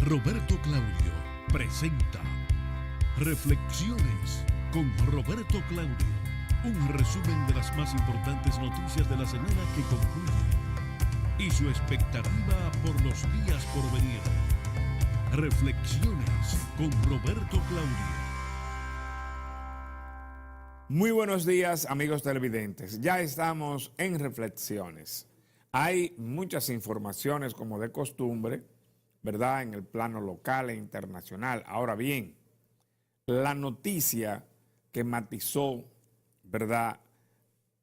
Roberto Claudio presenta Reflexiones con Roberto Claudio, un resumen de las más importantes noticias de la semana que concluye y su expectativa por los días por venir. Reflexiones con Roberto Claudio. Muy buenos días, amigos televidentes. Ya estamos en Reflexiones. Hay muchas informaciones, como de costumbre, ¿verdad?, en el plano local e internacional. Ahora bien, la noticia que matizó, ¿verdad?,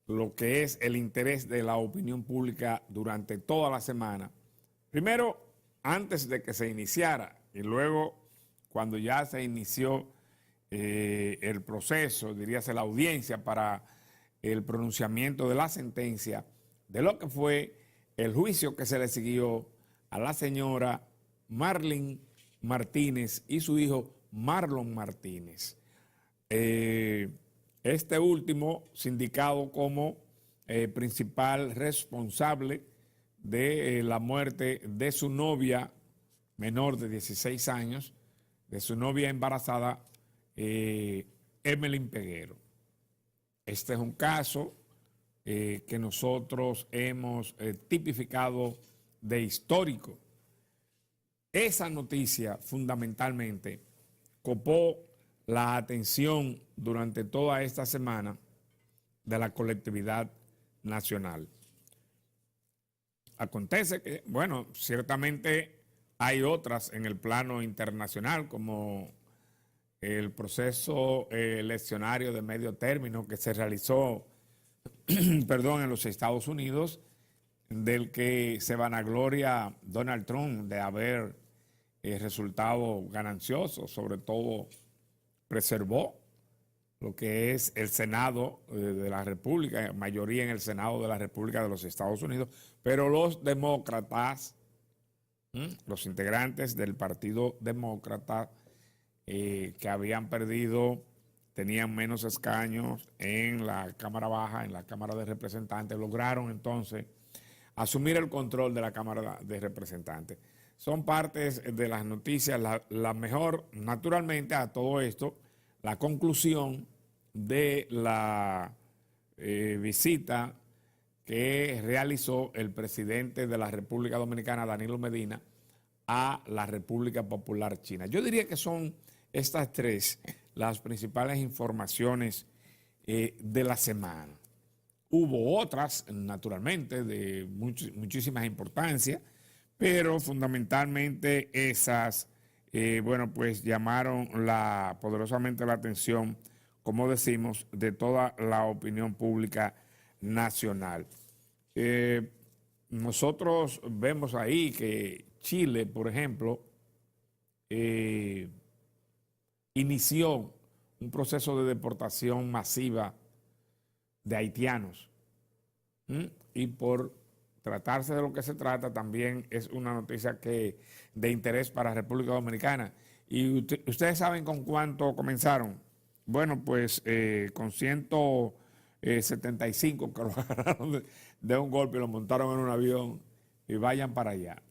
lo que es el interés de la opinión pública durante toda la semana. Primero, antes de que se iniciara, y luego cuando ya se inició el proceso, diríase la audiencia para el pronunciamiento de la sentencia, de lo que fue el juicio que se le siguió a la señora Marlene Martínez y su hijo Marlon Martínez. Este último sindicado como principal responsable de la muerte de su novia menor de 16 años, de su novia embarazada, Emelín Peguero. Este es un caso que nosotros hemos tipificado de histórico. Esa noticia fundamentalmente copó la atención durante toda esta semana de la colectividad nacional. Acontece que, bueno, ciertamente hay otras en el plano internacional, como el proceso eleccionario de medio término que se realizó en los Estados Unidos, del que se vanagloria Donald Trump de haber resultado ganancioso, sobre todo preservó lo que es el Senado de la República, mayoría en el Senado de la República de los Estados Unidos, pero los demócratas, los integrantes del Partido Demócrata que habían perdido, tenían menos escaños en la Cámara Baja, en la Cámara de Representantes, lograron entonces asumir el control de la Cámara de Representantes. Son partes de las noticias, la mejor, naturalmente, a todo esto, la conclusión de la visita que realizó el presidente de la República Dominicana, Danilo Medina, a la República Popular China. Yo diría que son estas tres las principales informaciones de la semana. Hubo otras, naturalmente, de muchísimas importancias, pero fundamentalmente esas, pues llamaron poderosamente la atención, como decimos, de toda la opinión pública nacional. Nosotros vemos ahí que Chile, por ejemplo, inició un proceso de deportación masiva de haitianos. Y por tratarse de lo que se trata, también es una noticia de interés para la República Dominicana. ¿Y ustedes saben con cuánto comenzaron? Bueno, pues con 175 que lo agarraron de un golpe y lo montaron en un avión y vayan para allá.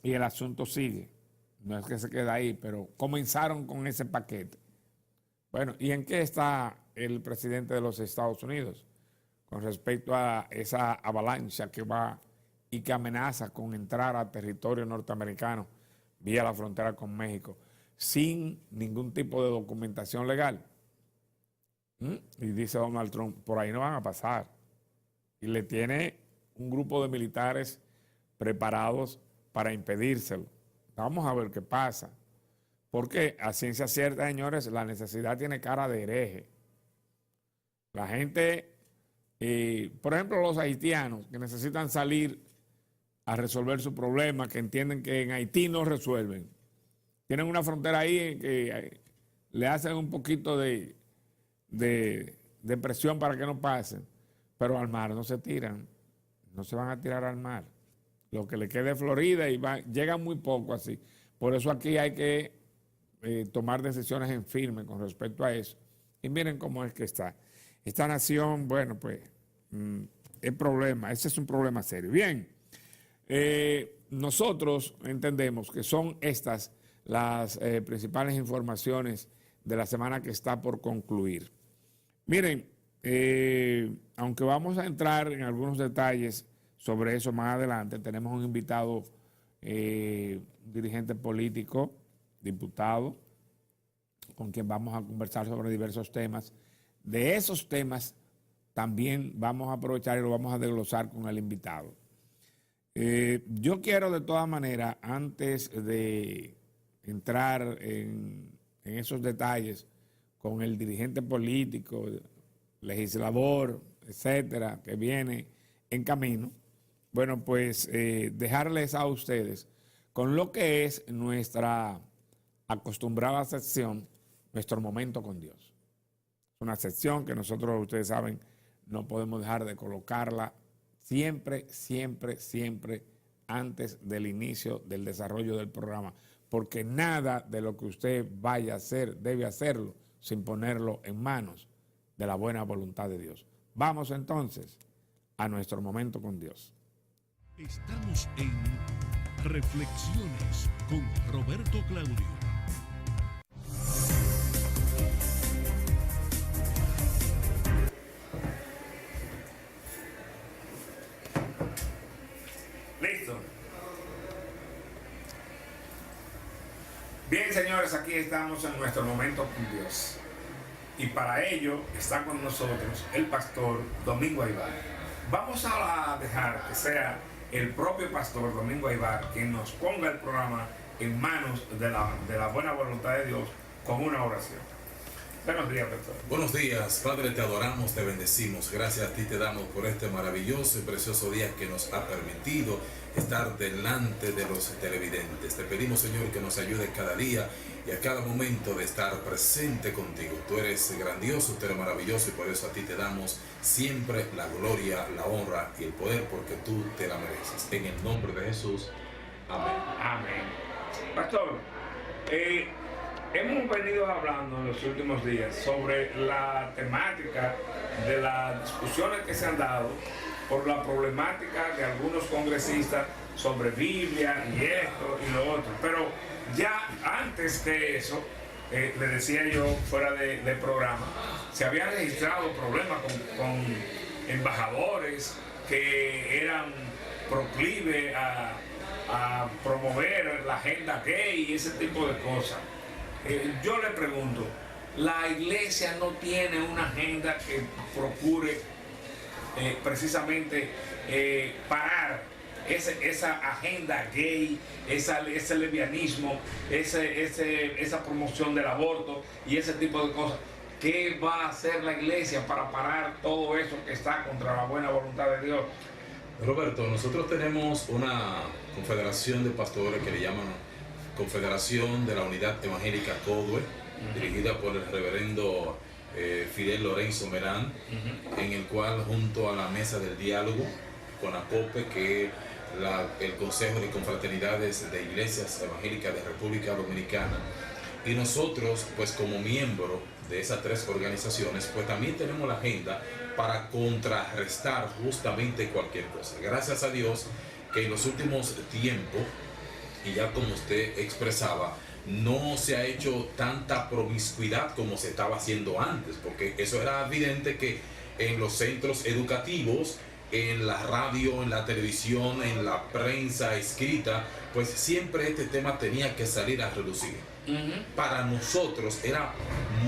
Y el asunto sigue. No es que se quede ahí, pero comenzaron con ese paquete. Bueno, ¿y en qué está el presidente de los Estados Unidos con respecto a esa avalancha que va y que amenaza con entrar a territorio norteamericano vía la frontera con México sin ningún tipo de documentación legal? Y dice Donald Trump, por ahí no van a pasar. Y le tiene un grupo de militares preparados para impedírselo. Vamos a ver qué pasa. Porque a ciencia cierta, señores, la necesidad tiene cara de hereje. La gente, por ejemplo, los haitianos que necesitan salir a resolver su problema, que entienden que en Haití no resuelven. Tienen una frontera ahí que le hacen un poquito de presión para que no pasen, pero al mar no se tiran, no se van a tirar al mar. Lo que le quede de Florida y llegan muy poco así. Por eso aquí hay que tomar decisiones en firme con respecto a eso. Y miren cómo es que está. Esta nación, bueno, pues, es problema, ese es un problema serio. Bien, nosotros entendemos que son estas las principales informaciones de la semana que está por concluir. Miren, aunque vamos a entrar en algunos detalles sobre eso más adelante, tenemos un invitado, dirigente político, diputado, con quien vamos a conversar sobre diversos temas. De esos temas también vamos a aprovechar y lo vamos a desglosar con el invitado. Yo quiero de todas maneras, antes de entrar en esos detalles con el dirigente político, legislador, etcétera, que viene en camino, bueno, pues dejarles a ustedes con lo que es nuestra acostumbrada sección, nuestro momento con Dios. Es una sección que nosotros, ustedes saben, no podemos dejar de colocarla siempre, siempre, siempre antes del inicio del desarrollo del programa, porque nada de lo que usted vaya a hacer debe hacerlo sin ponerlo en manos de la buena voluntad de Dios. Vamos entonces a nuestro momento con Dios. Estamos en Reflexiones con Roberto Claudio. Listo. Bien, señores, aquí estamos en nuestro momento con Dios. Y para ello está con nosotros el pastor Domingo Aybar. Vamos a dejar que sea el propio pastor Domingo Aybar quien nos ponga el programa en manos de la buena voluntad de Dios con una oración. Buenos días, pastor. Buenos días, Padre, te adoramos, te bendecimos. Gracias a ti te damos por este maravilloso y precioso día que nos ha permitido estar delante de los televidentes. Te pedimos, Señor, que nos ayude cada día y a cada momento de estar presente contigo. Tú eres grandioso, tú eres maravilloso y por eso a ti te damos siempre la gloria, la honra y el poder porque tú te la mereces. En el nombre de Jesús. Amén. Amén. Pastor, hemos venido hablando en los últimos días sobre la temática de las discusiones que se han dado por la problemática de algunos congresistas sobre Biblia y esto y lo otro. Pero ya antes que eso, le decía yo fuera del programa, se habían registrado problemas con embajadores que eran proclives a promover la agenda gay y ese tipo de cosas. Yo le pregunto, ¿la iglesia no tiene una agenda que procure precisamente parar esa agenda gay, ese lesbianismo, esa promoción del aborto y ese tipo de cosas? ¿Qué va a hacer la iglesia para parar todo eso que está contra la buena voluntad de Dios? Roberto, nosotros tenemos una confederación de pastores que le llaman Confederación de la Unidad Evangélica CODUE, dirigida por el reverendo Fidel Lorenzo Merán, en el cual junto a la mesa del diálogo con APOPE, que es el Consejo de Confraternidades de Iglesias Evangélicas de República Dominicana, y nosotros pues como miembro de esas tres organizaciones pues también tenemos la agenda para contrarrestar justamente cualquier cosa. Gracias a Dios que en los últimos tiempos, y ya como usted expresaba, no se ha hecho tanta promiscuidad como se estaba haciendo antes, porque eso era evidente que en los centros educativos, en la radio, en la televisión, en la prensa escrita, pues siempre este tema tenía que salir a relucir. Para nosotros era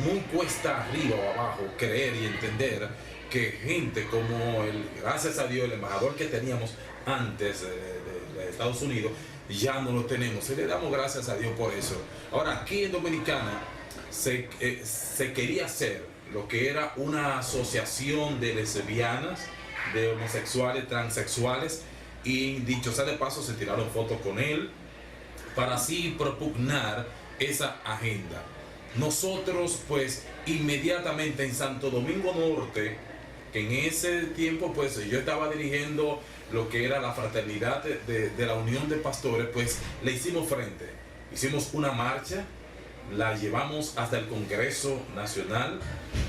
muy cuesta arriba o abajo creer y entender que gente como gracias a Dios, el embajador que teníamos antes de Estados Unidos, ya no lo tenemos y le damos gracias a Dios por eso. Ahora, aquí en Dominicana se quería hacer lo que era una asociación de lesbianas, de homosexuales, transexuales, y dicho sea de paso se tiraron fotos con él para así propugnar esa agenda. Nosotros pues inmediatamente en Santo Domingo Norte, que en ese tiempo pues yo estaba dirigiendo lo que era la fraternidad de la Unión de Pastores, pues le hicimos frente. Hicimos una marcha, la llevamos hasta el Congreso Nacional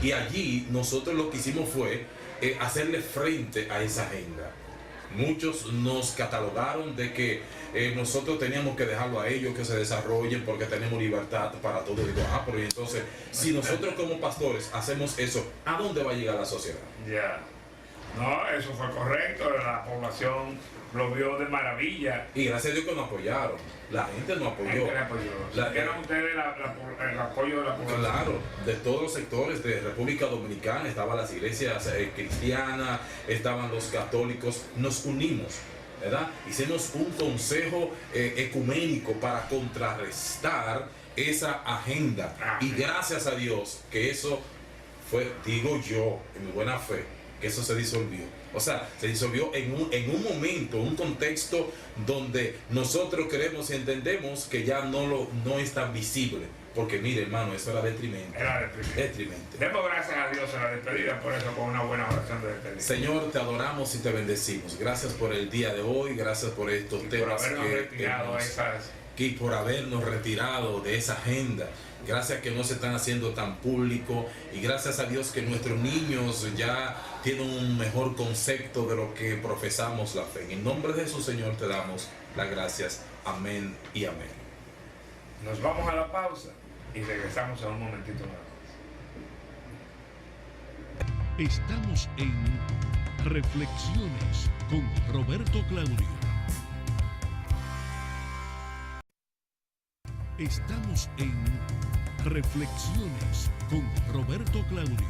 y allí nosotros lo que hicimos fue hacerle frente a esa agenda. Muchos nos catalogaron de que nosotros teníamos que dejarlo a ellos que se desarrollen porque tenemos libertad para todo. Digo, pero entonces, si nosotros como pastores hacemos eso, ¿a dónde va a llegar la sociedad? Ya. No, eso fue correcto, la población lo vio de maravilla. Y gracias a Dios que nos apoyaron. La gente nos apoyó. ¿Sintieron ustedes el apoyo de la población? Claro, de todos los sectores de República Dominicana, estaban las iglesias cristianas, estaban los católicos, nos unimos, ¿verdad? Hicimos un consejo ecuménico para contrarrestar esa agenda. Y gracias a Dios que eso fue, digo yo, en mi buena fe, que eso se disolvió. O sea, se disolvió en un momento, un contexto donde nosotros creemos y entendemos que ya no es tan visible. Porque mire, hermano, eso era detrimente. Detrimente. Demos gracias a Dios en la despedida, por eso con una buena oración de despedida. Señor, te adoramos y te bendecimos. Gracias por el día de hoy, gracias por estos temas y por habernos retirado de esa agenda. Gracias que no se están haciendo tan público y gracias a Dios que nuestros niños ya tienen un mejor concepto de lo que profesamos la fe. En nombre de Jesús, Señor, te damos las gracias. Amén y amén. Nos vamos a la pausa y regresamos en un momentito más. Estamos en Reflexiones con Roberto Claudio. Estamos en Reflexiones con Roberto Claudio.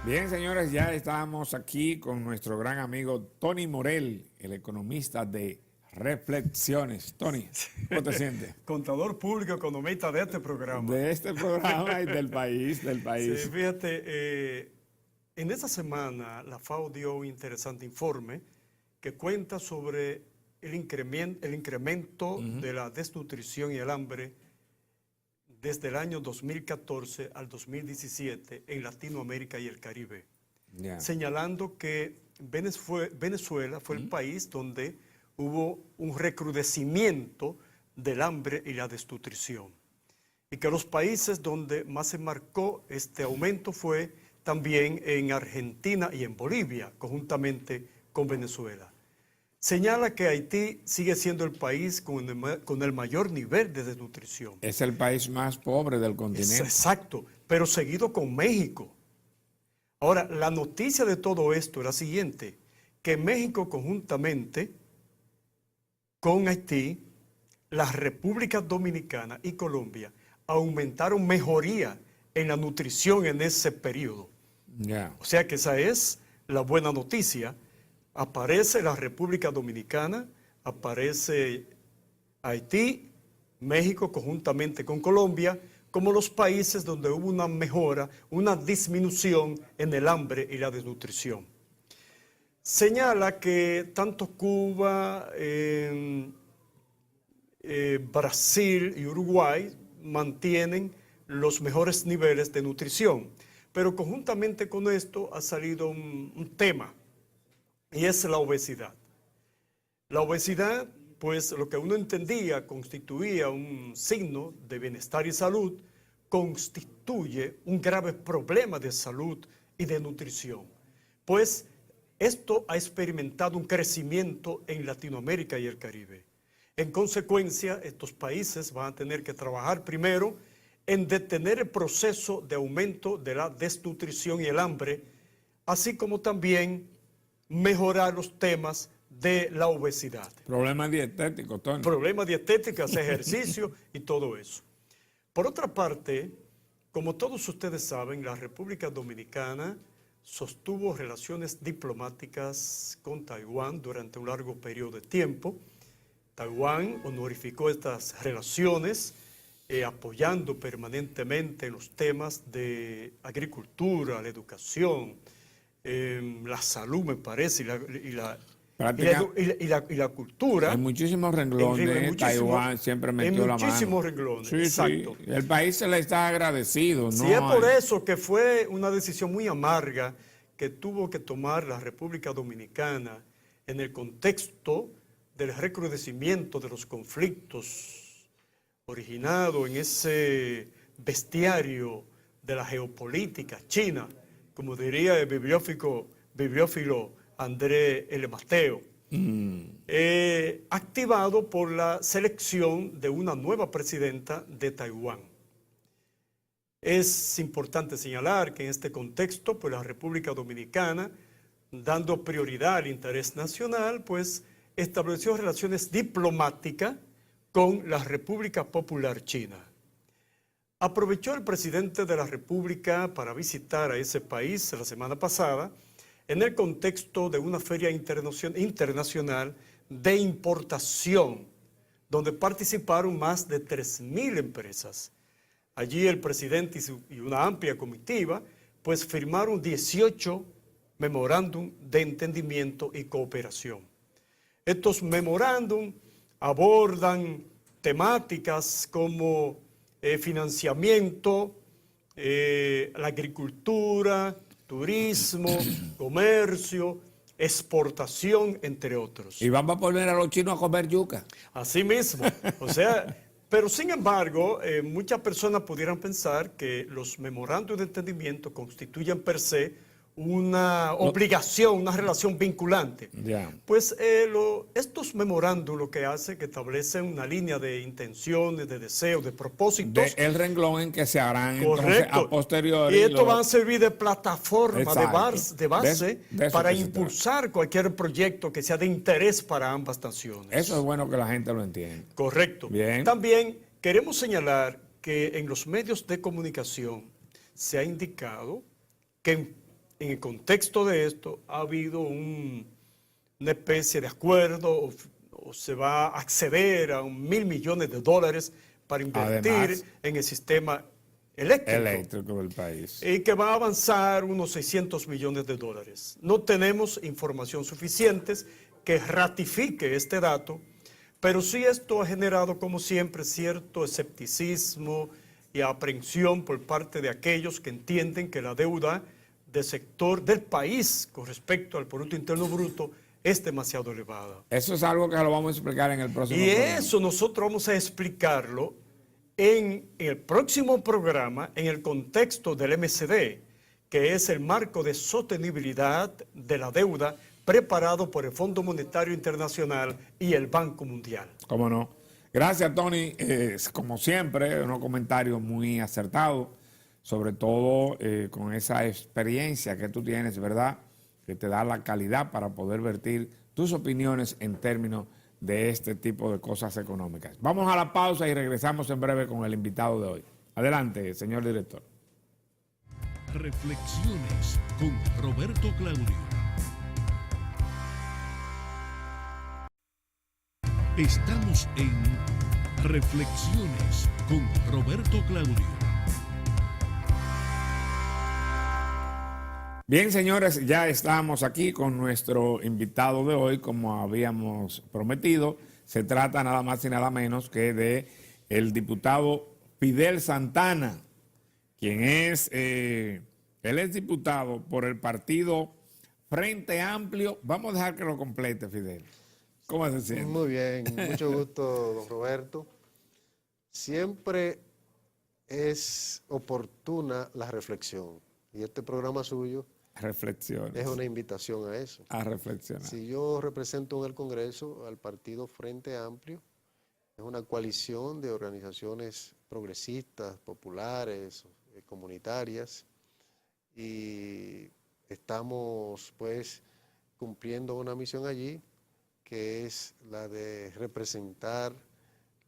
Bien, señores, ya estamos aquí con nuestro gran amigo Tony Morel, el economista de Reflexiones. Tony, ¿cómo te sientes? Contador público, economista de este programa. De este programa y del país. Sí, fíjate, en esta semana la FAO dio un interesante informe que cuenta sobre el incremento de la desnutrición y el hambre desde el año 2014 al 2017 en Latinoamérica y el Caribe, señalando que Venezuela fue el país donde hubo un recrudecimiento del hambre y la desnutrición, y que los países donde más se marcó este aumento fue también en Argentina y en Bolivia, conjuntamente con Venezuela. Señala que Haití sigue siendo el país con el mayor nivel de desnutrición. Es el país más pobre del continente. Exacto, pero seguido con México. Ahora, la noticia de todo esto es la siguiente, que México conjuntamente con Haití, la República Dominicana y Colombia aumentaron mejoría en la nutrición en ese periodo. O sea que esa es la buena noticia. Aparece la República Dominicana, aparece Haití, México conjuntamente con Colombia, como los países donde hubo una mejora, una disminución en el hambre y la desnutrición. Señala que tanto Cuba, Brasil y Uruguay mantienen los mejores niveles de nutrición, pero conjuntamente con esto ha salido un tema, y es la obesidad. La obesidad, pues lo que uno entendía constituía un signo de bienestar y salud, constituye un grave problema de salud y de nutrición. Pues esto ha experimentado un crecimiento en Latinoamérica y el Caribe. En consecuencia, estos países van a tener que trabajar primero en detener el proceso de aumento de la desnutrición y el hambre, así como también mejorar los temas de la obesidad. Problemas dietéticos, Tony. Problemas dietéticos, hacer ejercicio y todo eso. Por otra parte, como todos ustedes saben, la República Dominicana sostuvo relaciones diplomáticas con Taiwán durante un largo periodo de tiempo. Taiwán honorificó estas relaciones, apoyando permanentemente los temas de agricultura, la educación, la salud, me parece, y la cultura. Hay muchísimos renglones. Taiwán siempre metió la mano. Muchísimos renglones, sí, exacto. Sí. El país se le está agradecido, ¿no? Sí, es por eso que fue una decisión muy amarga que tuvo que tomar la República Dominicana en el contexto del recrudecimiento de los conflictos originados en ese bestiario de la geopolítica china, como diría el bibliófilo bibliófilo André L. Mateo, activado por la selección de una nueva presidenta de Taiwán. Es importante señalar que en este contexto, pues la República Dominicana, dando prioridad al interés nacional, pues estableció relaciones diplomáticas con la República Popular China. Aprovechó el presidente de la República para visitar a ese país la semana pasada en el contexto de una feria internacional de importación, donde participaron más de 3.000 empresas. Allí el presidente y una amplia comitiva pues firmaron 18 memorándum de entendimiento y cooperación. Estos memorándum abordan temáticas como financiamiento, la agricultura, turismo, comercio, exportación, entre otros. Y vamos a poner a los chinos a comer yuca. Así mismo, o sea, pero sin embargo, muchas personas pudieran pensar que los memorándum de entendimiento constituyen per se una obligación, una relación vinculante. Ya. Pues estos memorándum lo que hace es que establecen una línea de intenciones, de deseos, de propósitos. El renglón en que se harán entonces Correcto. a posteriori. Y esto va a servir de plataforma, Exacto. de base, De eso para que se impulsar cualquier proyecto que sea de interés para ambas naciones. Eso es bueno que la gente lo entienda. Correcto. Bien. También queremos señalar que en los medios de comunicación se ha indicado que en el contexto de esto ha habido una especie de acuerdo o se va a acceder a $1.000 millones para invertir Además, en el sistema eléctrico del país. y que va a avanzar unos $600 millones. No tenemos información suficiente que ratifique este dato, pero sí esto ha generado, como siempre, cierto escepticismo y aprehensión por parte de aquellos que entienden que la deuda del sector del país con respecto al Producto Interno Bruto es demasiado elevada. Eso es algo que lo vamos a explicar en el próximo Y programa. eso nosotros vamos a explicarlo en el próximo programa en el contexto del MCD, que es el marco de sostenibilidad de la deuda preparado por el Fondo Monetario Internacional y el Banco Mundial. ¿Cómo no? Gracias, Tony. Como siempre, unos comentarios muy acertados, sobre todo con esa experiencia que tú tienes, ¿verdad? Que te da la calidad para poder vertir tus opiniones en términos de este tipo de cosas económicas. Vamos a la pausa y regresamos en breve con el invitado de hoy. Adelante, señor director. Reflexiones con Roberto Claudio. Estamos en Reflexiones con Roberto Claudio. Bien, señores, ya estamos aquí con nuestro invitado de hoy, como habíamos prometido. Se trata nada más y nada menos que de el diputado Fidel Santana, quien es, él es diputado por el partido Frente Amplio. Vamos a dejar que lo complete, Fidel. ¿Cómo se siente? Muy bien, mucho gusto, don Roberto. Siempre es oportuna la reflexión y este programa suyo Reflexiones. es una invitación a eso. A reflexionar. Si yo represento en el Congreso al partido Frente Amplio, es una coalición de organizaciones progresistas, populares, comunitarias, y estamos pues cumpliendo una misión allí, que es la de representar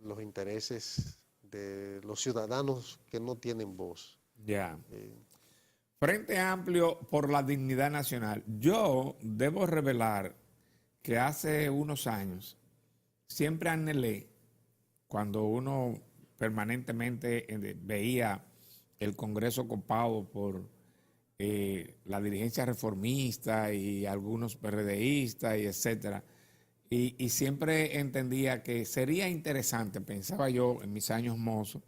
los intereses de los ciudadanos que no tienen voz. Ya. Frente Amplio por la Dignidad Nacional. Yo debo revelar que hace unos años siempre anhelé, cuando uno permanentemente veía el Congreso copado por la dirigencia reformista y algunos PRDistas y etcétera, y siempre entendía que sería interesante, pensaba yo en mis años mozos,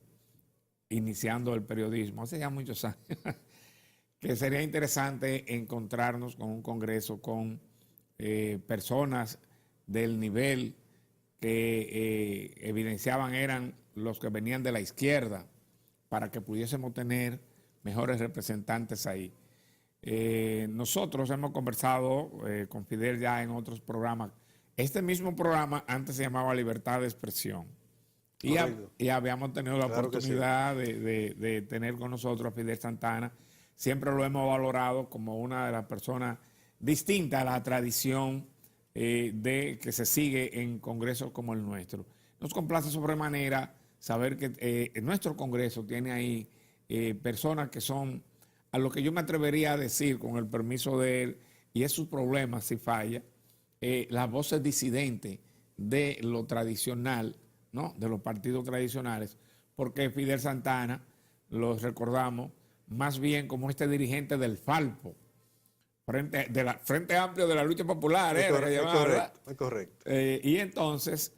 iniciando el periodismo, hace ya muchos años, que sería interesante encontrarnos con un Congreso con personas del nivel que evidenciaban eran los que venían de la izquierda, para que pudiésemos tener mejores representantes ahí. Nosotros hemos conversado con Fidel ya en otros programas. Este mismo programa antes se llamaba Libertad de Expresión. Y habíamos tenido la oportunidad de tener con nosotros a Fidel Santana. Siempre lo hemos valorado como una de las personas distintas a la tradición de que se sigue en congresos como el nuestro. Nos complace sobremanera saber que nuestro congreso tiene ahí personas que son, a lo que yo me atrevería a decir, con el permiso de él, y es su problema si falla, las voces disidentes de lo tradicional, ¿no? De los partidos tradicionales, porque Fidel Santana, los recordamos, más bien como este dirigente del Falpo, Frente Amplio de la Lucha Popular, es correcto. Y entonces,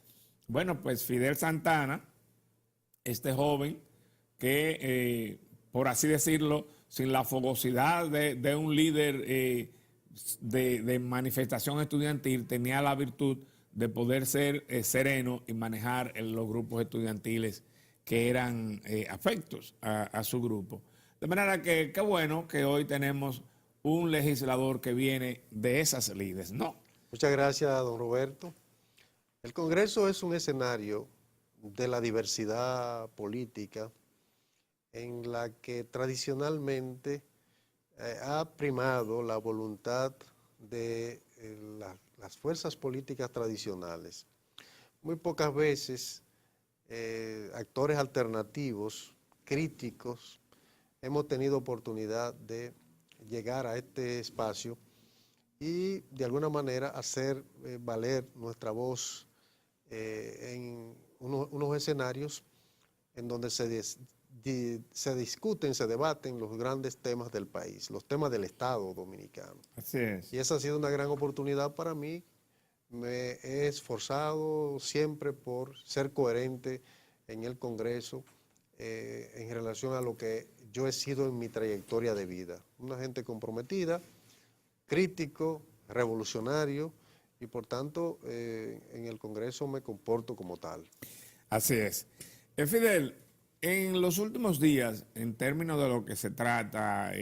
bueno, pues Fidel Santana, este joven que, por así decirlo, sin la fogosidad de un líder de manifestación estudiantil, tenía la virtud de poder ser sereno y manejar los grupos estudiantiles que eran afectos a su grupo. De manera que qué bueno que hoy tenemos un legislador que viene de esas lides, ¿no? Muchas gracias, don Roberto. El Congreso es un escenario de la diversidad política en la que tradicionalmente ha primado la voluntad de las fuerzas políticas tradicionales. Muy pocas veces actores alternativos, críticos, hemos tenido oportunidad de llegar a este espacio y de alguna manera hacer valer nuestra voz en unos escenarios en donde se discuten, se debaten los grandes temas del país, los temas del Estado dominicano. Así es. Y esa ha sido una gran oportunidad para mí. Me he esforzado siempre por ser coherente en el Congreso en relación a lo que yo he sido en mi trayectoria de vida. Una gente comprometida, crítico, revolucionario, y por tanto en el Congreso me comporto como tal. Así es. Fidel, en los últimos días, en términos de lo que se trata,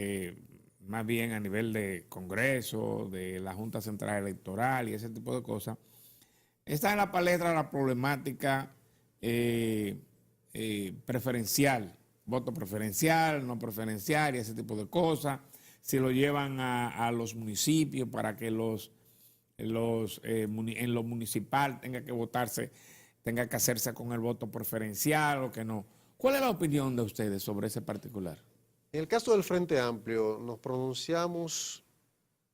más bien a nivel de Congreso, de la Junta Central Electoral y ese tipo de cosas, está en la palestra la problemática preferencial, voto preferencial, no preferencial y ese tipo de cosas. Si lo llevan a los municipios para que en lo municipal tenga que votarse, tenga que hacerse con el voto preferencial o que no. ¿Cuál es la opinión de ustedes sobre ese particular? En el caso del Frente Amplio nos pronunciamos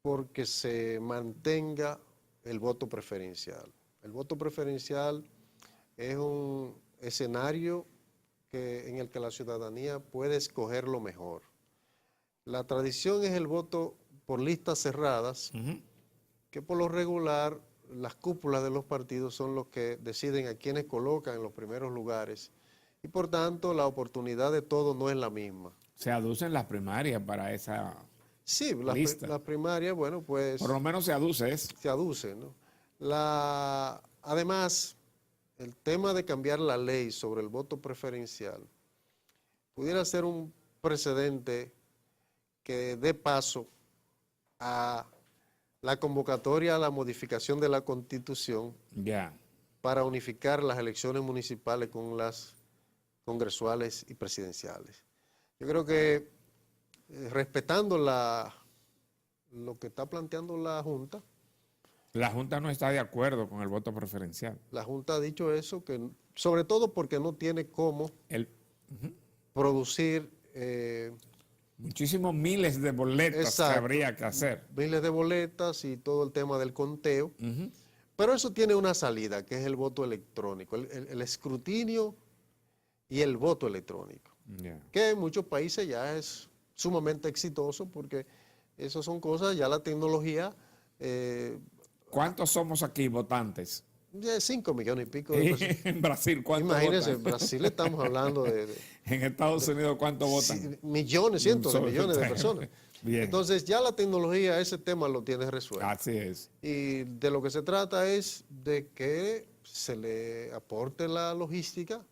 porque se mantenga el voto preferencial. El voto preferencial es un escenario en el que la ciudadanía puede escoger lo mejor. La tradición es el voto por listas cerradas, que por lo regular las cúpulas de los partidos son los que deciden a quienes colocan en los primeros lugares y por tanto la oportunidad de todo no es la misma. Se aducen las primarias para esa lista. Las primarias, bueno, pues... Por lo menos se aduce eso. Se aduce, ¿no? Además, el tema de cambiar la ley sobre el voto preferencial pudiera ser un precedente que dé paso a la convocatoria a la modificación de la Constitución para unificar las elecciones municipales con las congresuales y presidenciales. Yo creo que respetando lo que está planteando la Junta. La Junta no está de acuerdo con el voto preferencial. La Junta ha dicho eso, que sobre todo porque no tiene cómo producir... muchísimos miles de boletas que habría que hacer. Miles de boletas y todo el tema del conteo. Pero eso tiene una salida, que es el voto electrónico, el escrutinio y el voto electrónico. Que en muchos países ya es sumamente exitoso porque esas son cosas, ya la tecnología... ¿Cuántos somos aquí votantes? 5 millones y pico de personas. En Brasil, ¿cuántos Imagínense, votan? en Brasil estamos hablando de en Estados Unidos, ¿cuántos votan? Millones, cientos de millones de personas. Bien. Entonces ya la tecnología, ese tema lo tiene resuelto. Así es. Y de lo que se trata es de que se le aporte la logística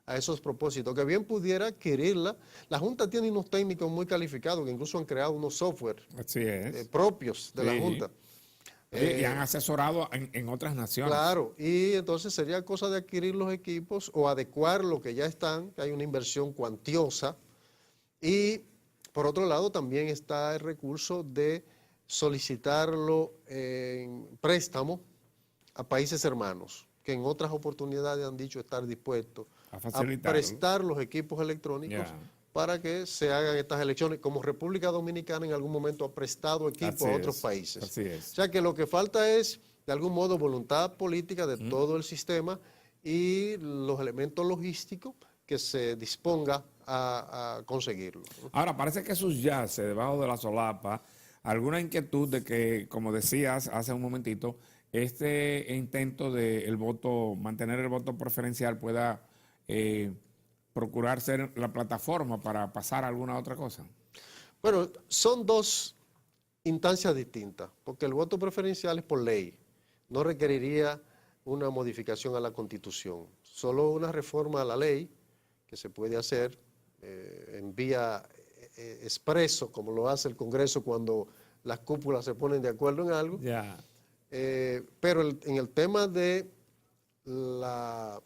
a esos propósitos, que bien pudiera adquirirla. La Junta tiene unos técnicos muy calificados que incluso han creado unos software Así es. propios de la Sí. Junta. Y han asesorado en otras naciones. Claro, y entonces sería cosa de adquirir los equipos o adecuar lo que ya están, que hay una inversión cuantiosa. Y por otro lado también está el recurso de solicitarlo en préstamo a países hermanos, que en otras oportunidades han dicho estar dispuestos A a facilitarlo. prestar los equipos electrónicos Ya. para que se hagan estas elecciones, como República Dominicana en algún momento ha prestado equipos Así a otros es, países. así es. O sea que lo que falta es, de algún modo, voluntad política de todo el sistema y los elementos logísticos que se disponga a conseguirlo, ¿no? Ahora, parece que subyace debajo de la solapa alguna inquietud de que, como decías hace un momentito, este intento de el voto, mantener el voto preferencial pueda procurar ser la plataforma para pasar a alguna otra cosa. Bueno, son dos instancias distintas, porque el voto preferencial es por ley, no requeriría una modificación a la Constitución, solo una reforma a la ley que se puede hacer en vía expreso, como lo hace el Congreso cuando las cúpulas se ponen de acuerdo en algo. Ya. Pero en el tema de la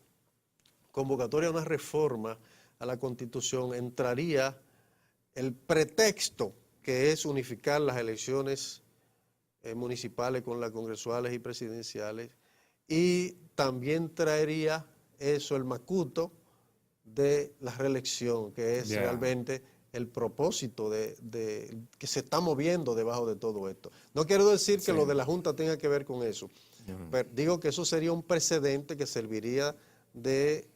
convocatoria a una reforma a la Constitución entraría el pretexto que es unificar las elecciones municipales con las congresuales y presidenciales, y también traería eso, el macuto de la reelección, que es realmente el propósito que se está moviendo debajo de todo esto. No quiero decir que lo de la Junta tenga que ver con eso, pero digo que eso sería un precedente que serviría de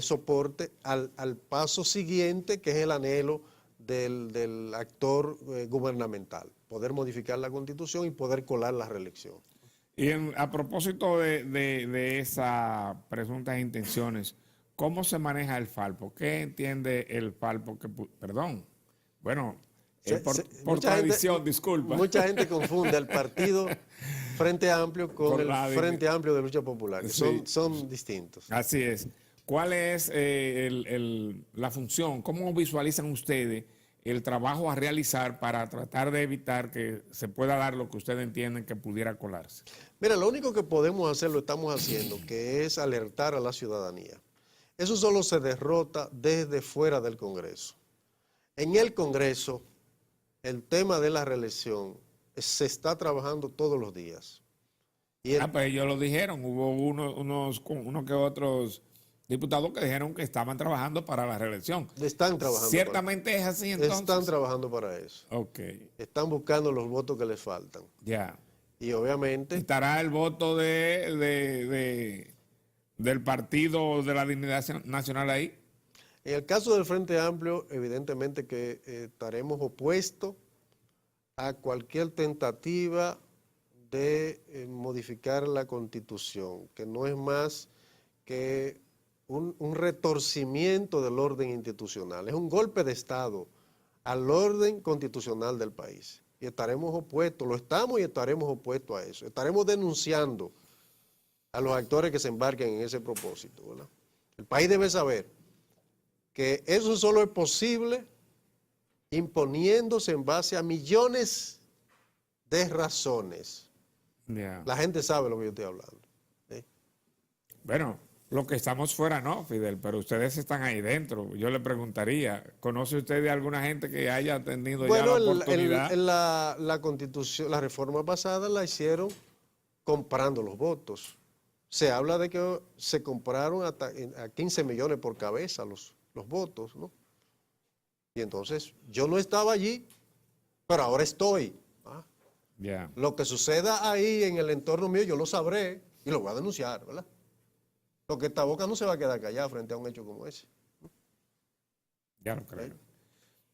soporte al paso siguiente, que es el anhelo del actor gubernamental, poder modificar la Constitución y poder colar la reelección. Y a propósito de esas presuntas intenciones, ¿cómo se maneja el Falpo? ¿Qué entiende el Falpo? Por mucha tradición, gente, disculpa. Mucha gente confunde el partido Frente Amplio con el la Frente Amplio de Lucha Popular, que Sí. son distintos. Así es. ¿Cuál es la función? ¿Cómo visualizan ustedes el trabajo a realizar para tratar de evitar que se pueda dar lo que ustedes entienden que pudiera colarse? Mira, lo único que podemos hacer lo estamos haciendo, que es alertar a la ciudadanía. Eso solo se derrota desde fuera del Congreso. En el Congreso, el tema de la reelección se está trabajando todos los días. Y Pues ellos lo dijeron, hubo unos que otros diputados que dijeron que estaban trabajando para la reelección. están trabajando. Ciertamente es así entonces. Están trabajando para eso. Ok, Están buscando los votos que les faltan. ya. Y obviamente ¿Estará el voto del Partido de la Dignidad Nacional ahí? en el caso del Frente Amplio, evidentemente que estaremos opuestos a cualquier tentativa de modificar la Constitución, que no es más que un retorcimiento del orden institucional, es un golpe de Estado al orden constitucional del país. Y estaremos opuestos, lo estamos y estaremos opuestos a eso. Estaremos denunciando a los actores que se embarquen en ese propósito, ¿verdad? El país debe saber que eso solo es posible imponiéndose en base a millones de razones. Ya. La gente sabe lo que yo estoy hablando. ¿Sí? Bueno, los que estamos fuera no, Fidel, pero ustedes están ahí dentro. Yo le preguntaría, ¿conoce usted de alguna gente que haya tenido ya la oportunidad? La Constitución, la reforma pasada la hicieron comprando los votos. Se habla de que se compraron hasta a 15 millones por cabeza los votos, ¿no? Y entonces yo no estaba allí, pero ahora estoy. ¿Ah? Ya. Lo que suceda ahí en el entorno mío yo lo sabré y lo voy a denunciar, ¿verdad? Porque esta boca no se va a quedar callada frente a un hecho como ese. Ya lo creo.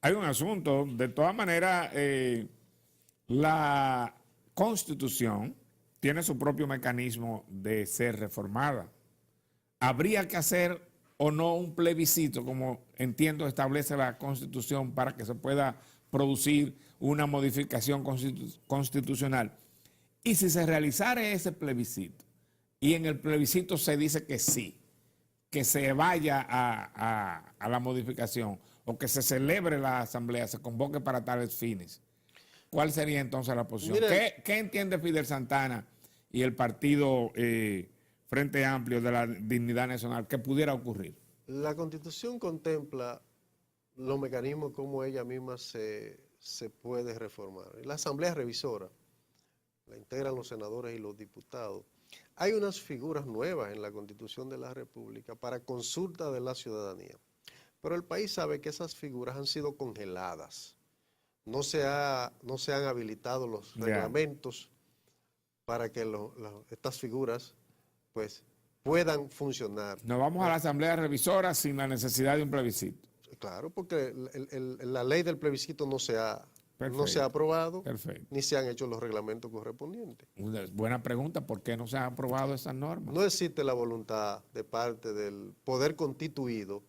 Hay un asunto, de todas maneras, la Constitución tiene su propio mecanismo de ser reformada. ¿Habría que hacer o no un plebiscito, como entiendo establece la Constitución, para que se pueda producir una modificación constitucional? Y si se realizara ese plebiscito, y en el plebiscito se dice que sí, que se vaya a la modificación o que se celebre la asamblea, se convoque para tales fines, ¿cuál sería entonces la posición? Mira, ¿Qué entiende Fidel Santana y el partido Frente Amplio de la Dignidad Nacional que pudiera ocurrir? La Constitución contempla los mecanismos como ella misma se puede reformar. La Asamblea Revisora la integran los senadores y los diputados. Hay unas figuras nuevas en la Constitución de la República para consulta de la ciudadanía, pero el país sabe que esas figuras han sido congeladas. No se han habilitado los reglamentos para que estas figuras pues puedan funcionar. Nos vamos a la Asamblea Revisora sin la necesidad de un plebiscito. Claro, porque la ley del plebiscito no se ha aprobado, ni se han hecho los reglamentos correspondientes. Una buena pregunta, ¿por qué no se han aprobado esas normas? No existe la voluntad de parte del poder constituido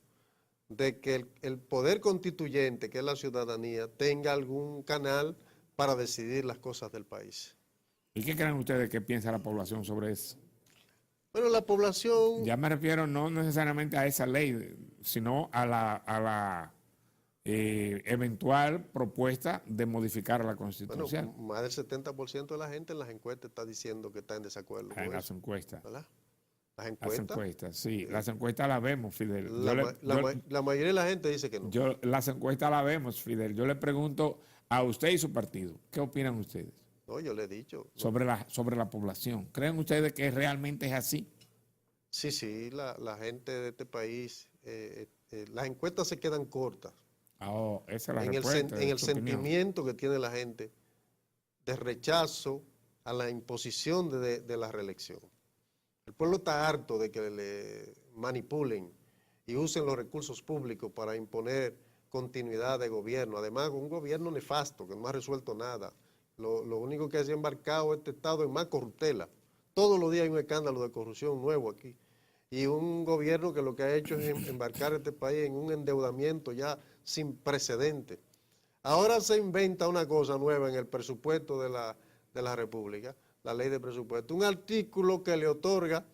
de que el poder constituyente, que es la ciudadanía, tenga algún canal para decidir las cosas del país. ¿Y qué creen ustedes que piensa la población sobre eso? Bueno, la población... Ya me refiero no necesariamente a esa ley, sino a la eventual propuesta de modificar la Constitución. Bueno, más del 70% de la gente en las encuestas está diciendo que está en desacuerdo con las eso, encuestas. ¿verdad? Las encuestas, sí. Las encuestas las vemos, Fidel. La mayoría de la gente dice que no. Las encuestas las vemos, Fidel. Yo le pregunto a usted y su partido, ¿qué opinan ustedes? No, yo le he dicho. Sobre la población. ¿Creen ustedes que realmente es así? Sí, la gente de este país, las encuestas se quedan cortas. Esa es la en respuesta. el sentimiento que tiene la gente de rechazo a la imposición de la reelección. El pueblo está harto de que le manipulen y usen los recursos públicos para imponer continuidad de gobierno. Además, un gobierno nefasto que no ha resuelto nada. Lo único que se ha embarcado este Estado en más corruptela. Todos los días hay un escándalo de corrupción nuevo aquí. Y un gobierno que lo que ha hecho es embarcar este país en un endeudamiento ya sin precedentes. Ahora se inventa una cosa nueva en el presupuesto de la República, la ley de presupuesto, un artículo que le otorga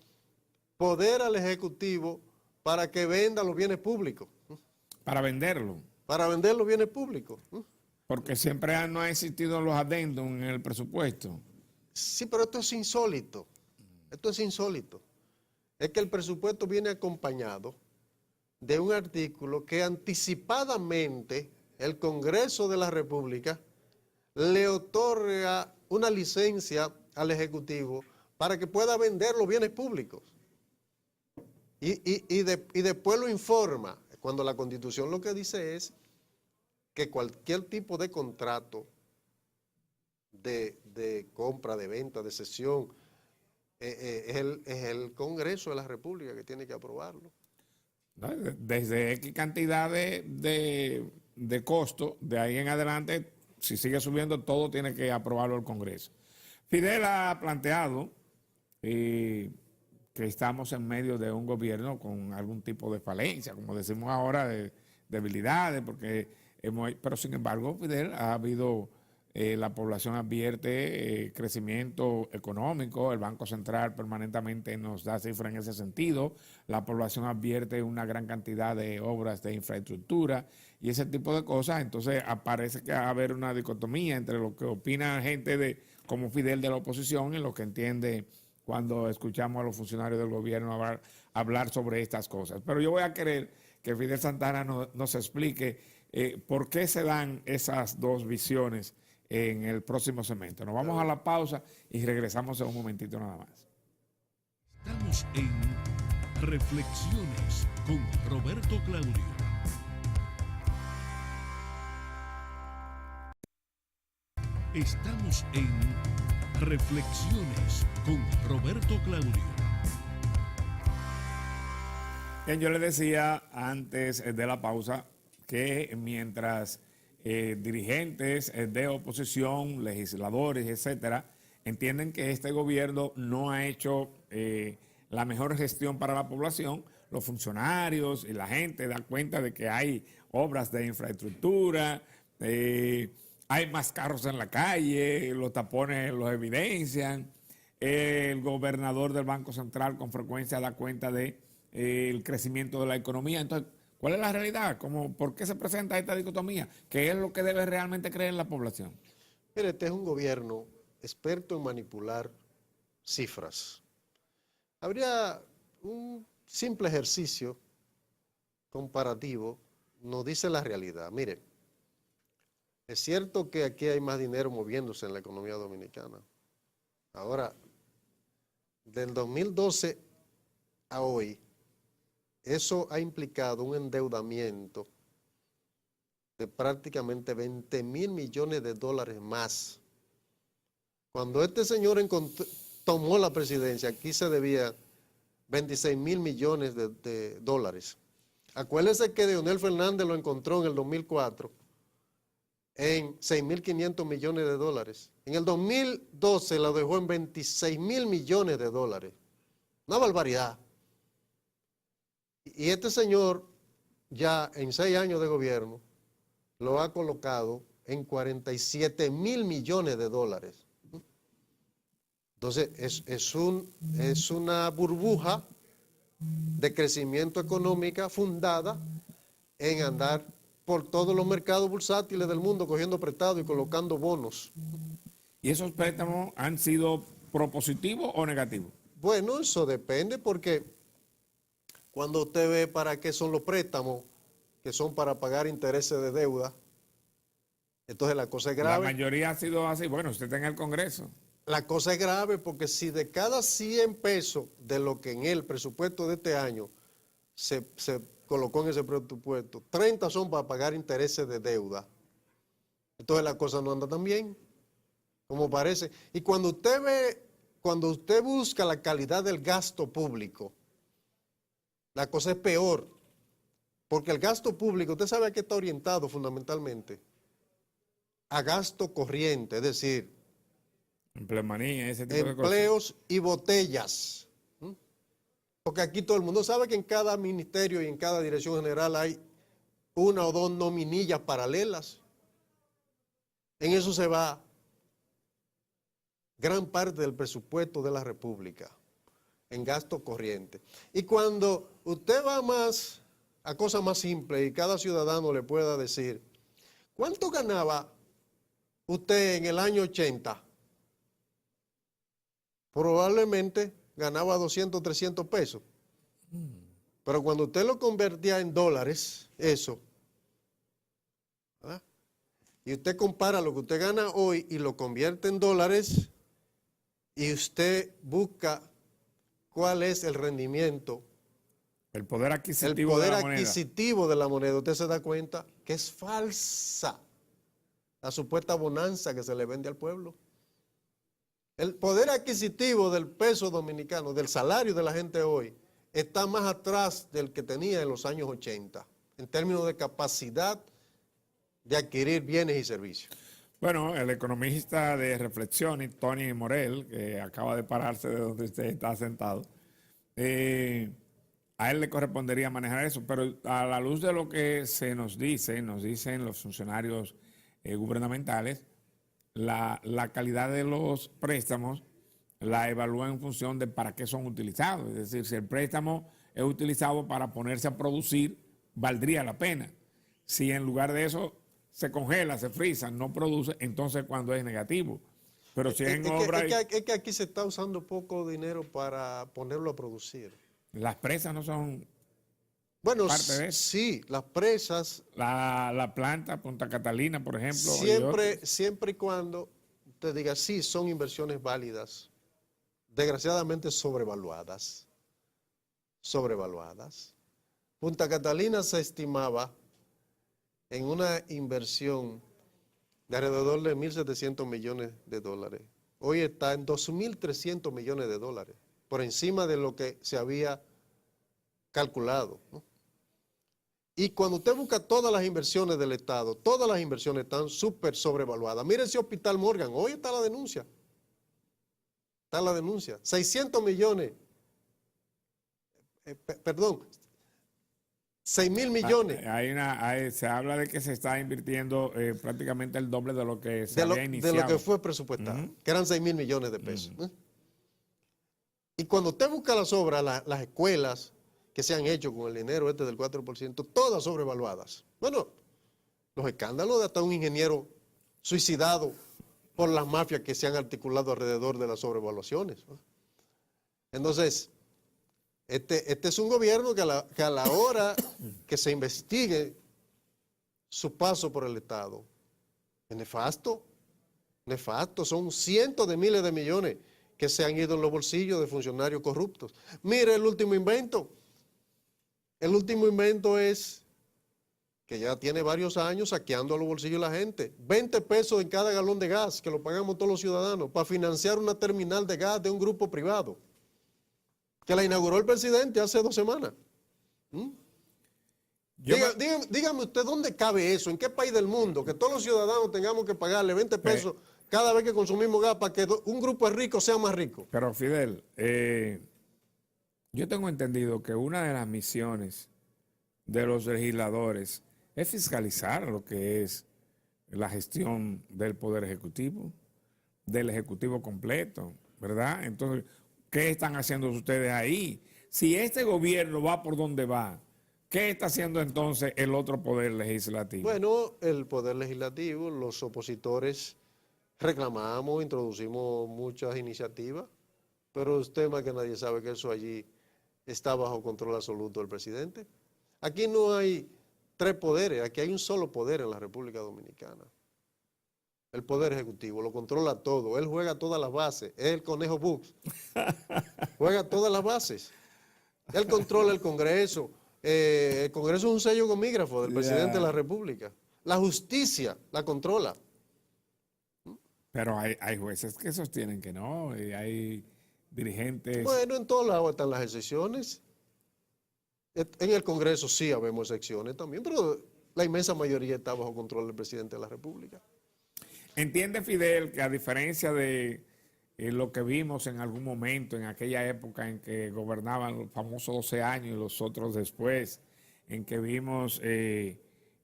poder al Ejecutivo para que venda los bienes públicos. Para venderlo. Para vender los bienes públicos. Porque siempre no ha existido los adendum en el presupuesto. Sí, pero esto es insólito. Esto es insólito. Es que el presupuesto viene acompañado de un artículo que anticipadamente el Congreso de la República le otorga una licencia al Ejecutivo para que pueda vender los bienes públicos. Y después lo informa. Cuando la Constitución lo que dice es que cualquier tipo de contrato de compra, de venta, de cesión, es el Congreso de la República que tiene que aprobarlo. Desde X cantidad de costo, de ahí en adelante, si sigue subiendo, todo tiene que aprobarlo el Congreso. Fidel ha planteado que estamos en medio de un gobierno con algún tipo de falencia, como decimos ahora, de debilidades, pero sin embargo, Fidel, ha habido... la población advierte crecimiento económico, el Banco Central permanentemente nos da cifras en ese sentido, la población advierte una gran cantidad de obras de infraestructura y ese tipo de cosas. Entonces parece que va a haber una dicotomía entre lo que opina gente como Fidel de la oposición y lo que entiende cuando escuchamos a los funcionarios del gobierno hablar sobre estas cosas. Pero yo voy a querer que Fidel Santana nos explique por qué se dan esas dos visiones en el próximo segmento. Nos vamos a la pausa y regresamos en un momentito nada más. Estamos en Reflexiones con Roberto Claudio. Estamos en Reflexiones con Roberto Claudio. Bien, yo le decía antes de la pausa que mientras dirigentes de oposición, legisladores, etcétera, entienden que este gobierno no ha hecho la mejor gestión para la población, los funcionarios y la gente dan cuenta de que hay obras de infraestructura, hay más carros en la calle, los tapones los evidencian, el gobernador del Banco Central con frecuencia da cuenta de el crecimiento de la economía. Entonces, ¿cuál es la realidad? ¿Por qué se presenta esta dicotomía? ¿Qué es lo que debe realmente creer la población? Mire, este es un gobierno experto en manipular cifras. Habría un simple ejercicio comparativo, nos dice la realidad. Mire, es cierto que aquí hay más dinero moviéndose en la economía dominicana. Ahora, del 2012 a hoy, eso ha implicado un endeudamiento de prácticamente 20.000 millones de dólares más. Cuando este señor tomó la presidencia, aquí se debía 26.000 millones de dólares. Acuérdense que Leonel Fernández lo encontró en el 2004 en 6.500 millones de dólares. En el 2012 lo dejó en 26.000 millones de dólares. Una barbaridad. Y este señor, ya en 6 años de gobierno, lo ha colocado en 47.000 millones de dólares. Entonces, es una burbuja de crecimiento económica fundada en andar por todos los mercados bursátiles del mundo cogiendo prestado y colocando bonos. ¿Y esos préstamos han sido propositivos o negativos? Bueno, eso depende porque cuando usted ve para qué son los préstamos, que son para pagar intereses de deuda, entonces la cosa es grave. La mayoría ha sido así. Bueno, usted está en el Congreso. La cosa es grave porque si de cada 100 pesos de lo que en el presupuesto de este año se colocó en ese presupuesto, 30 son para pagar intereses de deuda, entonces la cosa no anda tan bien como parece. Y cuando usted busca la calidad del gasto público, la cosa es peor, porque el gasto público, usted sabe a qué está orientado fundamentalmente, a gasto corriente, es decir, empleomanía, ese tipo de cosas. Empleos y botellas. Porque aquí todo el mundo sabe que en cada ministerio y en cada dirección general hay 1 o 2 nominillas paralelas. En eso se va gran parte del presupuesto de la República, en gasto corriente. Y cuando usted va más a cosas más simples y cada ciudadano le pueda decir, ¿cuánto ganaba usted en el año 80? Probablemente ganaba 200, 300 pesos. Pero cuando usted lo convertía en dólares, eso, ¿verdad? Y usted compara lo que usted gana hoy y lo convierte en dólares, y usted busca cuál es el rendimiento, el poder adquisitivo de la moneda. adquisitivo de la moneda, usted se da cuenta que es falsa la supuesta bonanza que se le vende al pueblo. El poder adquisitivo del peso dominicano, del salario de la gente hoy, está más atrás del que tenía en los años 80, en términos de capacidad de adquirir bienes y servicios. Bueno, el economista de reflexión, Tony Morel, que acaba de pararse de donde usted está sentado, a él le correspondería manejar eso, pero a la luz de lo que nos dicen los funcionarios gubernamentales, la calidad de los préstamos la evalúan en función de para qué son utilizados. Es decir, si el préstamo es utilizado para ponerse a producir, valdría la pena. Si en lugar de eso se congela, se frisa, no produce, entonces cuando es negativo. Pero si en obra... Es que aquí se está usando poco dinero para ponerlo a producir. Las presas no son... Bueno, parte de eso. Sí, las presas... La planta Punta Catalina, por ejemplo. Siempre y cuando te diga, sí, son inversiones válidas, desgraciadamente sobrevaluadas. Punta Catalina se estimaba en una inversión de alrededor de 1.700 millones de dólares. Hoy está en 2.300 millones de dólares, por encima de lo que se había calculado, ¿no? Y cuando usted busca todas las inversiones del Estado, todas las inversiones están súper sobrevaluadas. Mire ese Hospital Morgan, hoy está la denuncia. 600 millones, 6.000 millones. Se habla de que se está invirtiendo prácticamente el doble de lo que se había iniciado. De lo que fue presupuestado, que eran 6.000 millones de pesos. Y cuando usted busca las obras, las escuelas, que se han hecho con el dinero este del 4%, todas sobrevaluadas. Bueno, los escándalos de hasta un ingeniero suicidado por las mafias que se han articulado alrededor de las sobrevaluaciones, ¿no? Entonces, este es un gobierno que a la hora que se investigue su paso por el Estado, es nefasto, nefasto, son cientos de miles de millones que se han ido en los bolsillos de funcionarios corruptos. Mire el último invento. El último invento es que ya tiene varios años saqueando a los bolsillos de la gente. 20 pesos en cada galón de gas, que lo pagamos todos los ciudadanos, para financiar una terminal de gas de un grupo privado, que la inauguró el presidente hace 2 semanas. Dígame usted, ¿dónde cabe eso? ¿En qué país del mundo? Que todos los ciudadanos tengamos que pagarle 20 pesos cada vez que consumimos gas para que un grupo de ricos sea más rico. Pero Fidel, yo tengo entendido que una de las misiones de los legisladores es fiscalizar lo que es la gestión del Poder Ejecutivo, del Ejecutivo completo, ¿verdad? Entonces, ¿qué están haciendo ustedes ahí? Si este gobierno va por donde va, ¿qué está haciendo entonces el otro Poder Legislativo? Bueno, el Poder Legislativo, los opositores reclamamos, introducimos muchas iniciativas, pero usted más que nadie sabe que eso allí está bajo control absoluto del presidente. Aquí no hay 3 poderes, aquí hay un solo poder en la República Dominicana. El Poder Ejecutivo lo controla todo, él juega todas las bases, es el conejo Bugs, juega todas las bases. Él controla el Congreso es un sello gomígrafo del presidente de la República. La justicia la controla. Pero hay jueces que sostienen que no, y hay dirigentes... Bueno, en todos lados están las excepciones. En el Congreso sí habemos excepciones también, pero la inmensa mayoría está bajo control del presidente de la República. ¿Entiende, Fidel, que a diferencia de lo que vimos en algún momento, en aquella época en que gobernaban los famosos 12 años y los otros después, en que vimos que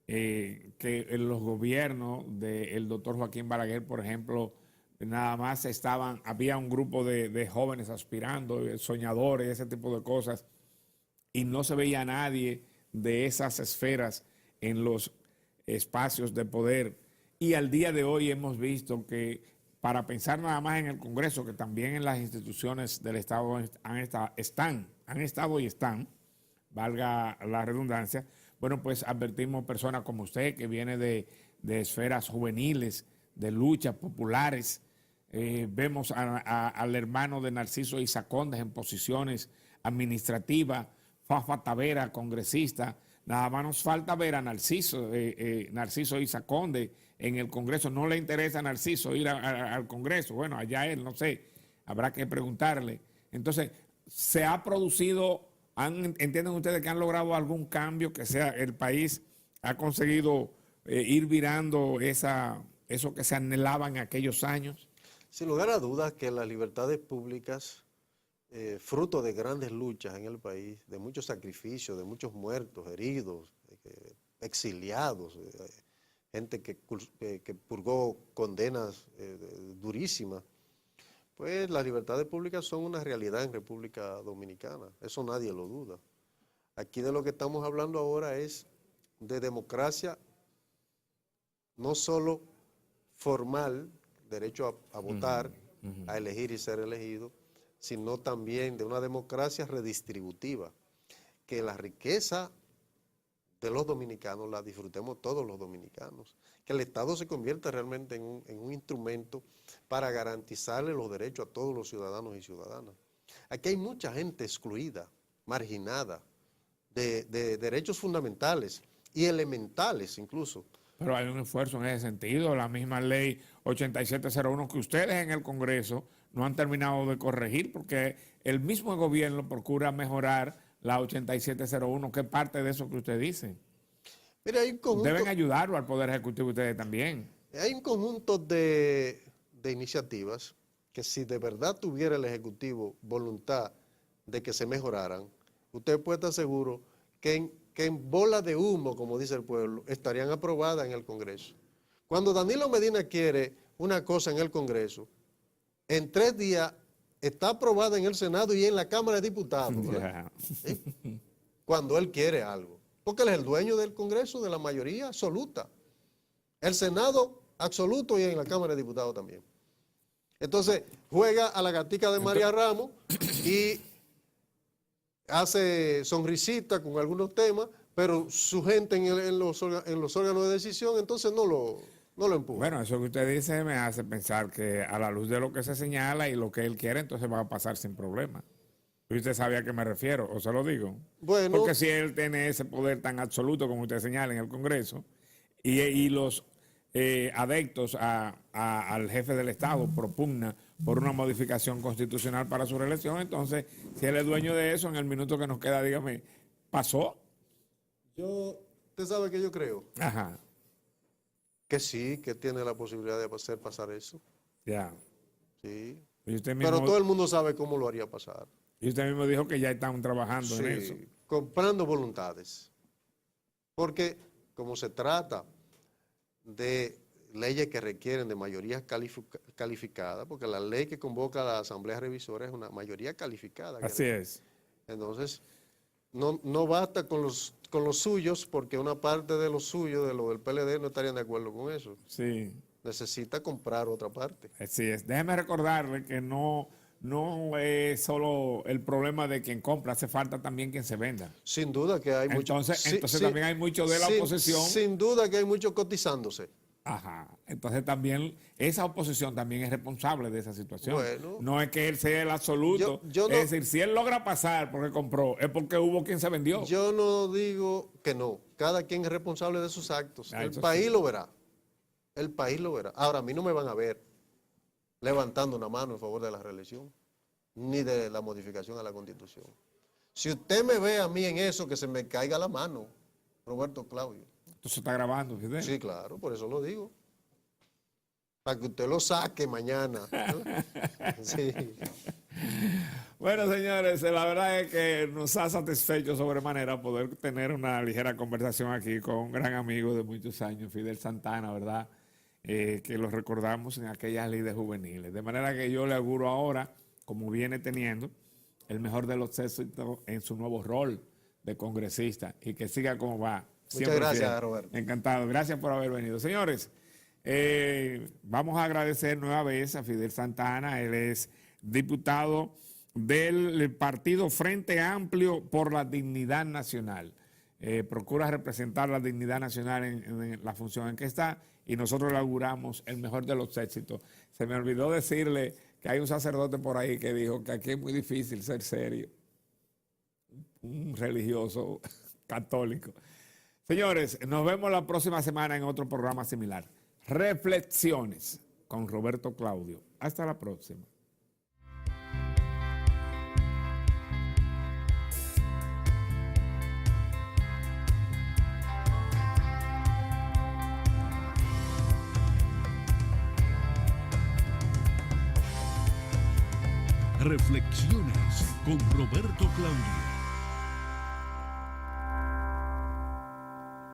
en los gobiernos del doctor Joaquín Balaguer, por ejemplo, nada más había un grupo de jóvenes aspirando, soñadores, ese tipo de cosas, y no se veía a nadie de esas esferas en los espacios de poder? Y al día de hoy hemos visto que para pensar nada más en el Congreso, que también en las instituciones del Estado han estado y están, valga la redundancia, bueno, pues advertimos personas como usted, que viene de esferas juveniles, de luchas populares. Vemos al hermano de Narciso Isaconde en posiciones administrativas, Fafa Tavera, congresista. Nada más nos falta ver a Narciso Isaconde en el Congreso. No le interesa a Narciso ir al Congreso. Bueno, allá él, no sé, habrá que preguntarle. Entonces, ¿se ha producido, entienden ustedes que han logrado algún cambio, que sea el país ha conseguido ir virando eso que se anhelaba en aquellos años? Sin lugar a dudas que las libertades públicas, fruto de grandes luchas en el país, de muchos sacrificios, de muchos muertos, heridos, exiliados, gente que purgó condenas durísimas, pues las libertades públicas son una realidad en República Dominicana, eso nadie lo duda. Aquí de lo que estamos hablando ahora es de democracia, no solo formal, derecho a votar, a elegir y ser elegido, sino también de una democracia redistributiva, que la riqueza de los dominicanos la disfrutemos todos los dominicanos, que el Estado se convierta realmente en un instrumento para garantizarle los derechos a todos los ciudadanos y ciudadanas. Aquí hay mucha gente excluida, marginada, de derechos fundamentales y elementales incluso. Pero hay un esfuerzo en ese sentido. La misma ley 8701 que ustedes en el Congreso no han terminado de corregir, porque el mismo gobierno procura mejorar la 8701, que es parte de eso que usted dice. Mira, deben ayudarlo al Poder Ejecutivo ustedes también. Hay un conjunto de iniciativas que, si de verdad tuviera el Ejecutivo voluntad de que se mejoraran, usted puede estar seguro que en bola de humo, como dice el pueblo, estarían aprobadas en el Congreso. Cuando Danilo Medina quiere una cosa en el Congreso, en 3 días está aprobada en el Senado y en la Cámara de Diputados. Yeah. ¿Sí? cuando él quiere algo. Porque él es el dueño del Congreso, de la mayoría absoluta. El Senado absoluto y en la Cámara de Diputados también. Entonces, juega a la gatica de María Ramos y hace sonrisita con algunos temas, pero su gente en los órganos de decisión, entonces no lo empuja. Bueno, eso que usted dice me hace pensar que a la luz de lo que se señala y lo que él quiere, entonces va a pasar sin problema. ¿Y usted sabe a qué me refiero? ¿O se lo digo? Bueno. Porque si él tiene ese poder tan absoluto como usted señala en el Congreso y los adeptos al jefe del Estado propugna por una modificación constitucional para su reelección, entonces, si él es dueño de eso, en el minuto que nos queda, dígame, ¿pasó? Usted sabe que yo creo Ajá, que sí, que tiene la posibilidad de hacer pasar eso. ya. Sí. Y usted mismo, Pero todo el mundo sabe cómo lo haría pasar. y usted mismo dijo que ya están trabajando en eso. Sí, comprando voluntades. Porque como se trata de leyes que requieren de mayoría calificada, porque la ley que convoca a la Asamblea Revisora es una mayoría calificada. Así es. Entonces, no basta con los suyos, porque una parte de los suyos, de lo del PLD, no estarían de acuerdo con eso. Sí, Necesita comprar otra parte. así es. Déjeme recordarle que no es solo el problema de quien compra, hace falta también quien se venda. Sin duda que hay mucho. Entonces también hay mucho de la oposición. Sin duda que hay mucho cotizándose. Ajá. Entonces también esa oposición también es responsable de esa situación. Bueno. No es que él sea el absoluto. Yo no- Es decir, si él logra pasar porque compró, es porque hubo quien se vendió. Yo no digo que no. Cada quien es responsable de sus actos. El Eso país sí. lo verá. El país lo verá. Ahora, a mí no me van a ver levantando una mano en favor de la reelección, ni de la modificación a la Constitución. Si usted me ve a mí en eso, que se me caiga la mano, Roberto Claudio. Entonces está grabando, Fidel. Sí, claro, por eso lo digo. Para que usted lo saque mañana. Sí. Bueno, señores, la verdad es que nos ha satisfecho sobremanera poder tener una ligera conversación aquí con un gran amigo de muchos años, Fidel Santana, ¿verdad? Que lo recordamos en aquellas lides juveniles. De manera que yo le auguro ahora, como viene teniendo, el mejor de los éxitos en su nuevo rol de congresista y que siga como va. Muchas gracias, fiel. Roberto. Encantado. Gracias por haber venido. Señores, vamos a agradecer nueva vez a Fidel Santana. Él es diputado del partido Frente Amplio por la Dignidad Nacional. Procura representar la dignidad nacional en la función en que está y nosotros le auguramos el mejor de los éxitos. Se me olvidó decirle que hay un sacerdote por ahí que dijo que aquí es muy difícil ser serio. Un religioso católico. Señores, nos vemos la próxima semana en otro programa similar. Reflexiones con Roberto Claudio. Hasta la próxima. Reflexiones con Roberto Claudio.